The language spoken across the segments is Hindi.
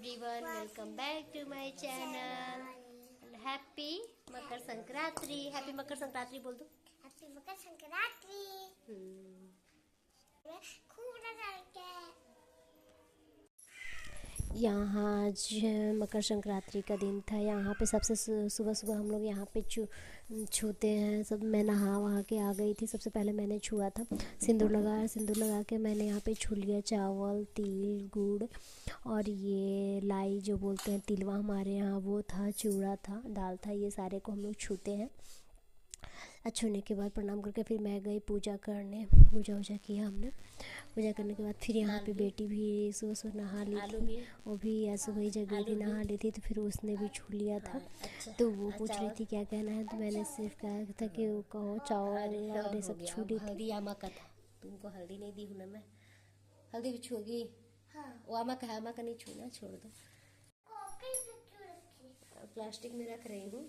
everyone, welcome back to my channel and happy Makar Sankranti. Happy Makar Sankranti बोल दो। हैप्पी मकर संक्रांति। खूब यहाँ आज मकर संक्रांति का दिन था। यहाँ पे सबसे सुबह सुबह हम लोग यहाँ पे छूते हैं सब। मैं नहा वहा के आ गई थी। सबसे पहले मैंने छुआ था, सिंदूर लगा के मैंने यहाँ पे छू लिया। चावल, तिल, गुड़ और ये लाई जो बोलते हैं तिलवा हमारे यहाँ, वो था, चूड़ा था, दाल था, ये सारे को हम लोग छूते हैं। छूने के बाद प्रणाम करके फिर मैं गई पूजा करने। पूजा वूजा किया हमने। पूजा करने के बाद फिर यहाँ पे बेटी भी सुबह सुबह नहा ली थी। वो भी सुबह ही जग गई थी, नहा ली थी, तो फिर उसने भी छू लिया था। तो वो पूछ रही थी क्या कहना है, तो मैंने सिर्फ कहा था कि वो कहो चावल और ये सब छू ली थी। आमा का था, तुमको हल्दी नहीं दी हूँ ना मैं। हल्दी भी छूगी? वो आमा का है, आमा का नहीं छूना, छोड़ दो। प्लास्टिक में रख रही हूँ।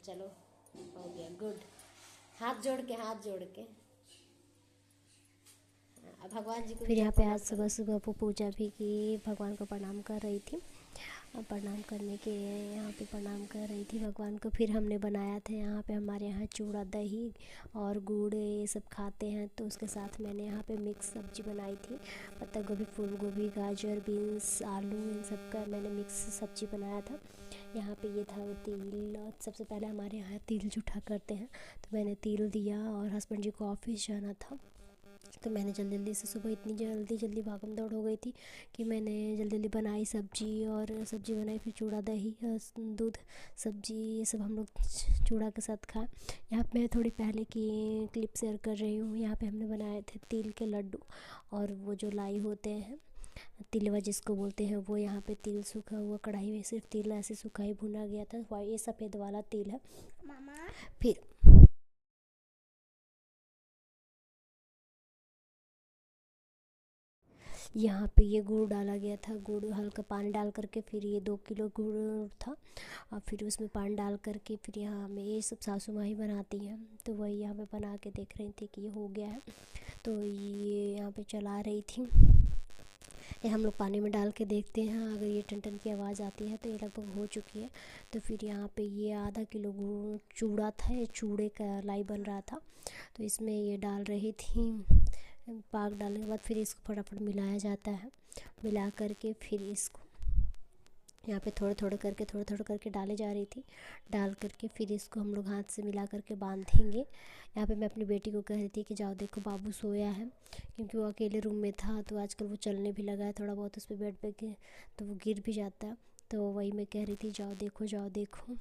चलो हो गया, गुड। हाथ जोड़ के भगवान जी को। फिर यहाँ पे आज सुबह सुबह वो पूजा भी की, भगवान को प्रणाम कर रही थी। प्रणाम करने के यहाँ पे प्रणाम कर रही थी भगवान को। फिर हमने बनाया था यहाँ पे, हमारे यहाँ चूड़ा, दही और गुड़ ये सब खाते हैं, तो उसके साथ मैंने यहाँ पे मिक्स सब्जी बनाई थी। पत्ता गोभी, फूल गोभी, गाजर, बीन्स, आलू, इन सब का मैंने मिक्स सब्जी बनाया था। यहाँ पे ये था तिल। सबसे पहले हमारे यहाँ तिल जूठा करते हैं, तो मैंने तिल दिया। और हस्बैंड जी को ऑफिस जाना था, तो मैंने जल्दी से सुबह इतनी जल्दी भागम दौड़ हो गई थी कि मैंने जल्दी बनाई सब्जी बनाई। फिर चूड़ा, दही, दूध, सब्जी, ये सब हम लोग चूड़ा के साथ खाए। यहाँ पे मैं थोड़ी पहले की क्लिप शेयर कर रही हूँ। यहाँ पे हमने बनाए थे तिल के लड्डू, और वो जो लाई होते हैं तिलवा जिसको बोलते हैं, वो यहाँ पे तिल सूखा हुआ कढ़ाई में सिर्फ तिल ऐसे सूखा ही भुना गया था। ये सफ़ेद वाला तिल है। मामा फिर यहाँ पे ये गुड़ डाला गया था। गुड़ हल्का पानी डाल करके, फिर ये 2 किलो गुड़ था, और फिर उसमें पानी डाल करके फिर यहाँ में ये सब सासू माँ ही बनाती हैं, तो वही यहाँ पे बना के देख रही थी कि ये हो गया है। तो ये यहाँ पे चला रही थी। ये हम लोग पानी में डाल के देखते हैं, अगर ये टन की आवाज़ आती है तो ये लगभग हो चुकी है। तो फिर यहाँ पे ये आधा किलो चूड़ा था, ये चूड़े का लाई बन रहा था, तो इसमें ये डाल रही थी। पाक डालने के बाद फिर इसको फटाफट मिलाया जाता है। मिला करके फिर इसको यहाँ पे थोड़े थोड़े करके डाले जा रही थी। डाल करके फिर इसको हम लोग हाथ से मिला करके बांधेंगे। यहाँ पे मैं अपनी बेटी को कह रही थी कि जाओ देखो बाबू सोया है, क्योंकि वो अकेले रूम में था। तो आजकल वो चलने भी लगा है थोड़ा बहुत, उस पर बेड पे तो वो गिर भी जाता है। तो वही मैं कह रही थी जाओ देखो।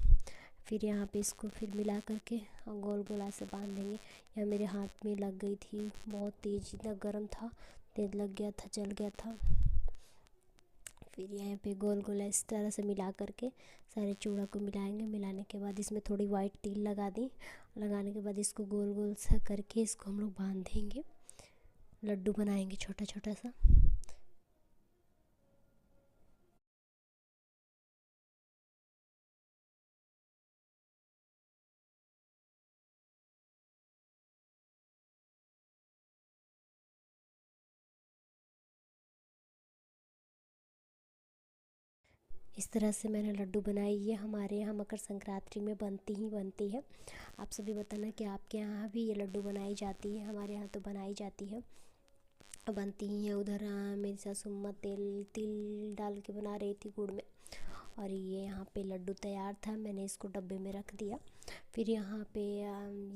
फिर यहाँ पे इसको फिर मिला करके गोल गोल ऐसे बांध देंगे। यह मेरे हाथ में लग गई थी, बहुत तेज़, इतना गर्म था, तेज लग गया था, जल गया था। फिर यहाँ पे गोल गोल इस तरह से मिला करके सारे चूड़ा को मिलाएंगे। मिलाने के बाद इसमें थोड़ी वाइट तिल लगा दी। लगाने के बाद इसको गोल गोल सा करके इसको हम लोग बांध देंगे। लड्डू बनाएंगे छोटा छोटा सा। इस तरह से मैंने लड्डू बनाई। ये हमारे यहाँ मकर संक्रांति में बनती है। आप सभी बताना कि आपके यहाँ भी ये लड्डू बनाई जाती है। हमारे यहाँ तो बनाई जाती है, बनती ही है। उधर मेरी सासू माँ तिल डाल के बना रही थी गुड़ में। और ये यहाँ पे लड्डू तैयार था, मैंने इसको डब्बे में रख दिया। फिर यहाँ पे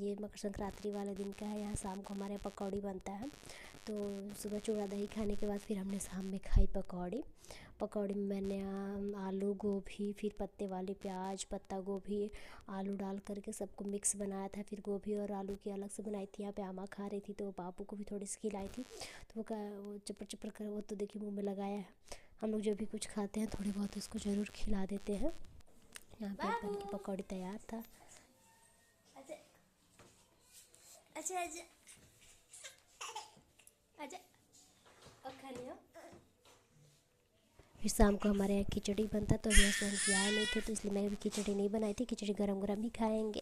ये मकर संक्रांति वाले दिन का है। यहाँ शाम को हमारे यहाँ पकौड़ी बनता है। तो सुबह चूड़ा दही खाने के बाद फिर हमने शाम में खाई पकौड़ी में मैंने आलू, गोभी, फिर पत्ते वाली प्याज, पत्ता गोभी, आलू डाल करके सबको मिक्स बनाया था। फिर गोभी और आलू की अलग से बनाई थी। यहाँ पे आमा खा रही थी, तो बाबू को भी थोड़ी सी खिलाई थी। तो वो चपर कर, वो तो देखिए मुँह में लगाया है। हम लोग जब भी कुछ खाते हैं थोड़ी बहुत उसको ज़रूर खिला देते हैं। यहाँ पे बन के पकौड़ी तैयार था। फिर शाम को हमारे यहाँ खिचड़ी बनता, तो अभी हस्बैंड आए नहीं थे, तो इसलिए मैं भी खिचड़ी नहीं बनाई थी। खिचड़ी गरम गरम ही खाएंगे।